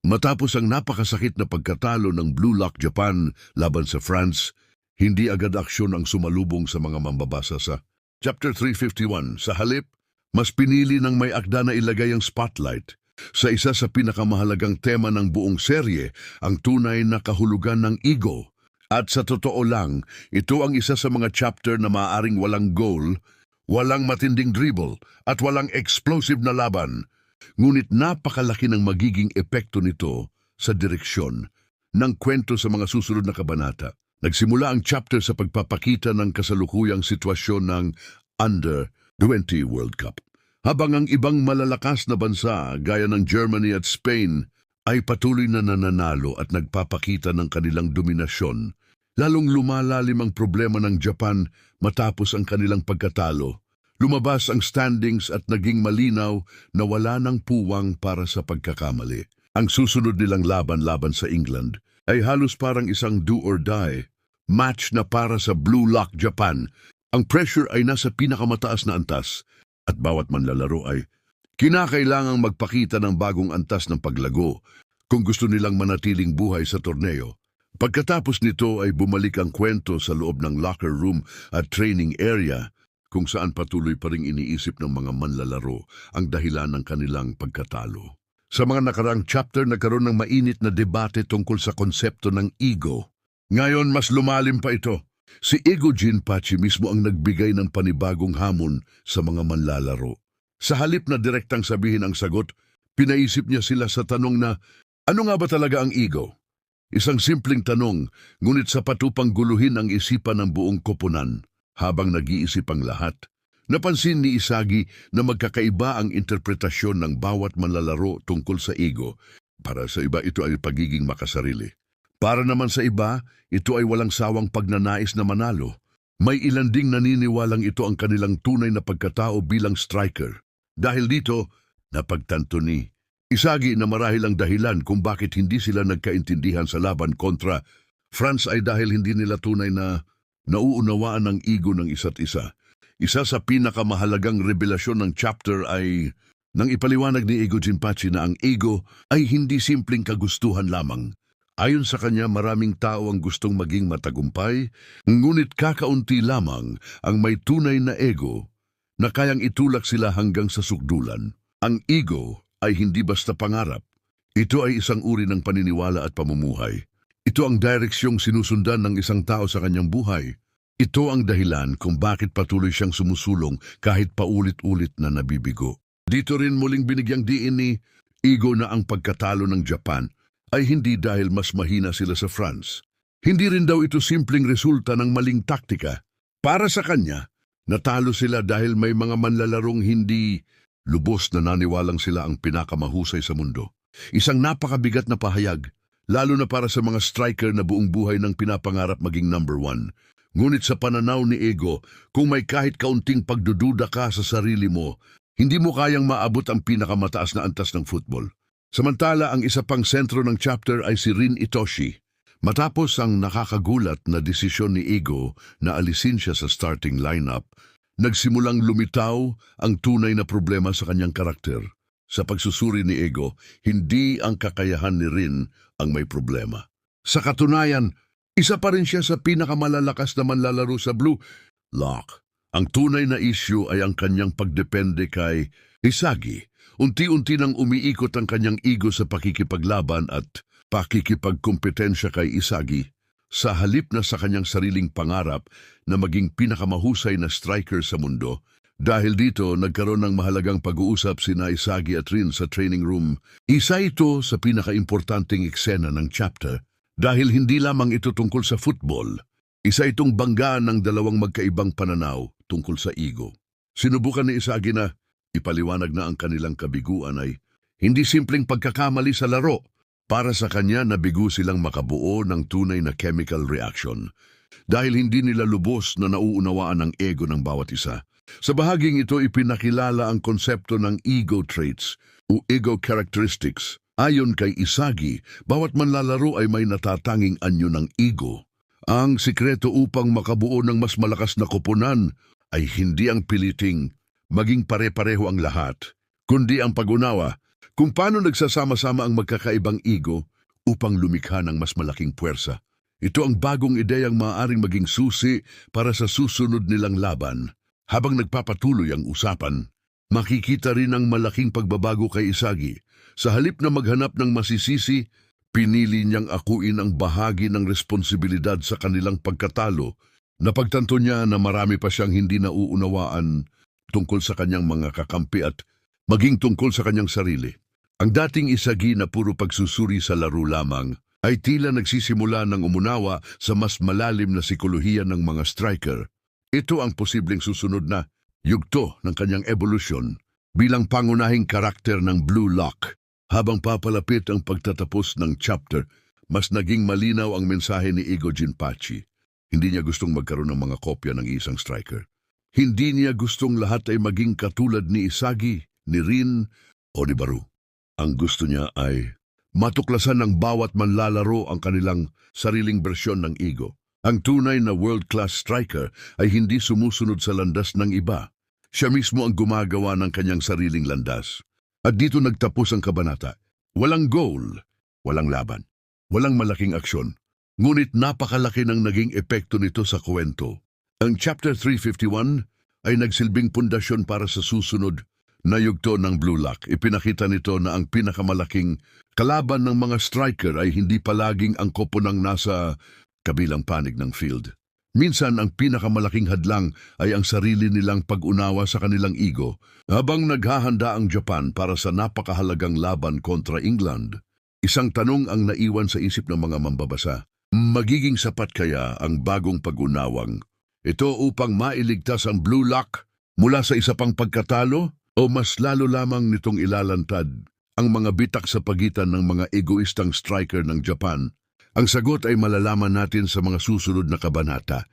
Matapos ang napakasakit na pagkatalo ng Blue Lock Japan laban sa France, hindi agad aksyon ang sumalubong sa mga mambabasa sa Chapter 351. Sa halip, mas pinili ng may akda na ilagay ang spotlight sa isa sa pinakamahalagang tema ng buong serye, ang tunay na kahulugan ng ego. At sa totoo lang, ito ang isa sa mga chapter na maaaring walang goal, walang matinding dribble, at walang explosive na laban. Ngunit napakalaki ng magiging epekto nito sa direksyon ng kwento sa mga susunod na kabanata. Nagsimula ang chapter sa pagpapakita ng kasalukuyang sitwasyon ng Under-20 World Cup. Habang ang ibang malalakas na bansa gaya ng Germany at Spain ay patuloy na nananalo at nagpapakita ng kanilang dominasyon, lalong lumalalim ang problema ng Japan matapos ang kanilang pagkatalo. Lumabas ang standings at naging malinaw na wala ng puwang para sa pagkakamali. Ang susunod nilang laban sa England ay halos parang isang do or die match na para sa Blue Lock Japan. Ang pressure ay nasa pinakamataas na antas at bawat manlalaro ay kinakailangang magpakita ng bagong antas ng paglago kung gusto nilang manatiling buhay sa torneo. Pagkatapos nito ay bumalik ang kwento sa loob ng locker room at training area kung saan patuloy pa ring iniisip ng mga manlalaro ang dahilan ng kanilang pagkatalo. Sa mga nakarang chapter, nagkaroon ng mainit na debate tungkol sa konsepto ng ego. Ngayon, mas lumalim pa ito. Si Ego Jinpachi mismo ang nagbigay ng panibagong hamon sa mga manlalaro. Sa halip na direktang sabihin ang sagot, pinaisip niya sila sa tanong na, ano nga ba talaga ang ego? Isang simpleng tanong, ngunit sapat upang guluhin ang isipan ng buong koponan. Habang nag-iisip ang lahat, napansin ni Isagi na magkakaiba ang interpretasyon ng bawat manlalaro tungkol sa ego. Para sa iba, ito ay pagiging makasarili. Para naman sa iba, ito ay walang sawang pagnanais na manalo. May ilan ding naniniwalang ito ang kanilang tunay na pagkatao bilang striker. Dahil dito, napagtanto ni Isagi na marahil ang dahilan kung bakit hindi sila nagkaintindihan sa laban kontra France ay dahil hindi nila tunay na nauunawaan ang ego ng isa't isa. Isa sa pinakamahalagang revelasyon ng chapter ay nang ipaliwanag ni Ego Jinpachi na ang ego ay hindi simpleng kagustuhan lamang. Ayon sa kanya, maraming tao ang gustong maging matagumpay, ngunit kakaunti lamang ang may tunay na ego na kayang itulak sila hanggang sa sukdulan. Ang ego ay hindi basta pangarap. Ito ay isang uri ng paniniwala at pamumuhay. Ito ang direksyong sinusundan ng isang tao sa kanyang buhay. Ito ang dahilan kung bakit patuloy siyang sumusulong kahit paulit-ulit na nabibigo. Dito rin muling binigyang diin ni Ego na ang pagkatalo ng Japan ay hindi dahil mas mahina sila sa France. Hindi rin daw ito simpleng resulta ng maling taktika. Para sa kanya, natalo sila dahil may mga manlalarong hindi lubos na naniwalang sila ang pinakamahusay sa mundo. Isang napakabigat na pahayag, lalo na para sa mga striker na buong buhay ng pinapangarap maging number 1. Ngunit sa pananaw ni Ego, kung may kahit kaunting pagdududa ka sa sarili mo, hindi mo kayang maabot ang pinakamataas na antas ng football. Samantala, ang isa pang sentro ng chapter ay si Rin Itoshi. Matapos ang nakakagulat na desisyon ni Ego na alisin siya sa starting lineup, nagsimulang lumitaw ang tunay na problema sa kanyang karakter. Sa pagsusuri ni Ego, hindi ang kakayahan ni Rin ang may problema. Sa katunayan, isa pa rin siya sa pinakamalalakas na manlalaro sa Blue Lock. Ang tunay na issue ay ang kanyang pagdepende kay Isagi. Unti-unti nang umiikot ang kanyang ego sa pakikipaglaban at pakikipagkompetensya kay Isagi, sa halip na sa kanyang sariling pangarap na maging pinakamahusay na striker sa mundo. Dahil dito, nagkaroon ng mahalagang pag-uusap sina Isagi at Rin sa training room. Isa ito sa pinakaimportanteng eksena ng chapter dahil hindi lamang ito tungkol sa football. Isa itong banggaan ng dalawang magkaibang pananaw tungkol sa ego. Sinubukan ni Isagi na ipaliwanag na ang kanilang kabiguan ay hindi simpleng pagkakamali sa laro. Para sa kanya, nabigo silang makabuo ng tunay na chemical reaction dahil hindi nila lubos na nauunawaan ang ego ng bawat isa. Sa bahaging ito, ipinakilala ang konsepto ng ego traits o ego characteristics. Ayon kay Isagi, bawat manlalaro ay may natatanging anyo ng ego. Ang sikreto upang makabuo ng mas malakas na koponan ay hindi ang piliting maging pare-pareho ang lahat, kundi ang pag-unawa kung paano nagsasama-sama ang magkakaibang ego upang lumikha ng mas malaking puwersa. Ito ang bagong ideyang maaaring maging susi para sa susunod nilang laban. Habang nagpapatuloy ang usapan, makikita rin ang malaking pagbabago kay Isagi. Sa halip na maghanap ng masisisi, pinili niyang akuin ang bahagi ng responsibilidad sa kanilang pagkatalo. Napagtanto niya na marami pa siyang hindi nauunawaan tungkol sa kanyang mga kakampi at maging tungkol sa kanyang sarili. Ang dating Isagi na puro pagsusuri sa laro lamang ay tila nagsisimula ng umunawa sa mas malalim na sikolohiya ng mga striker. Ito ang posibleng susunod na yugto ng kanyang evolusyon bilang pangunahing karakter ng Blue Lock. Habang papalapit ang pagtatapos ng chapter, mas naging malinaw ang mensahe ni Igo Jinpachi. Hindi niya gustong magkaroon ng mga kopya ng isang striker. Hindi niya gustong lahat ay maging katulad ni Isagi, ni Rin o ni Baru. Ang gusto niya ay matuklasan ng bawat manlalaro ang kanilang sariling bersyon ng Igo. Ang tunay na world-class striker ay hindi sumusunod sa landas ng iba. Siya mismo ang gumagawa ng kanyang sariling landas. At dito nagtapos ang kabanata. Walang goal, walang laban, walang malaking aksyon. Ngunit napakalaki ng naging epekto nito sa kwento. Ang chapter 351 ay nagsilbing pundasyon para sa susunod na yugto ng Blue Lock. Ipinakita nito na ang pinakamalaking kalaban ng mga striker ay hindi palaging ang koponang nasa kabilang panig ng field. Minsan ang pinakamalaking hadlang ay ang sarili nilang pag-unawa sa kanilang ego. Habang naghahanda ang Japan para sa napakahalagang laban kontra England, isang tanong ang naiwan sa isip ng mga mambabasa. Magiging sapat kaya ang bagong pag-unawang ito upang mailigtas ang Blue Lock mula sa isa pang pagkatalo o mas lalo lamang nitong ilalantad ang mga bitak sa pagitan ng mga egoistang striker ng Japan? Ang sagot ay malalaman natin sa mga susunod na kabanata.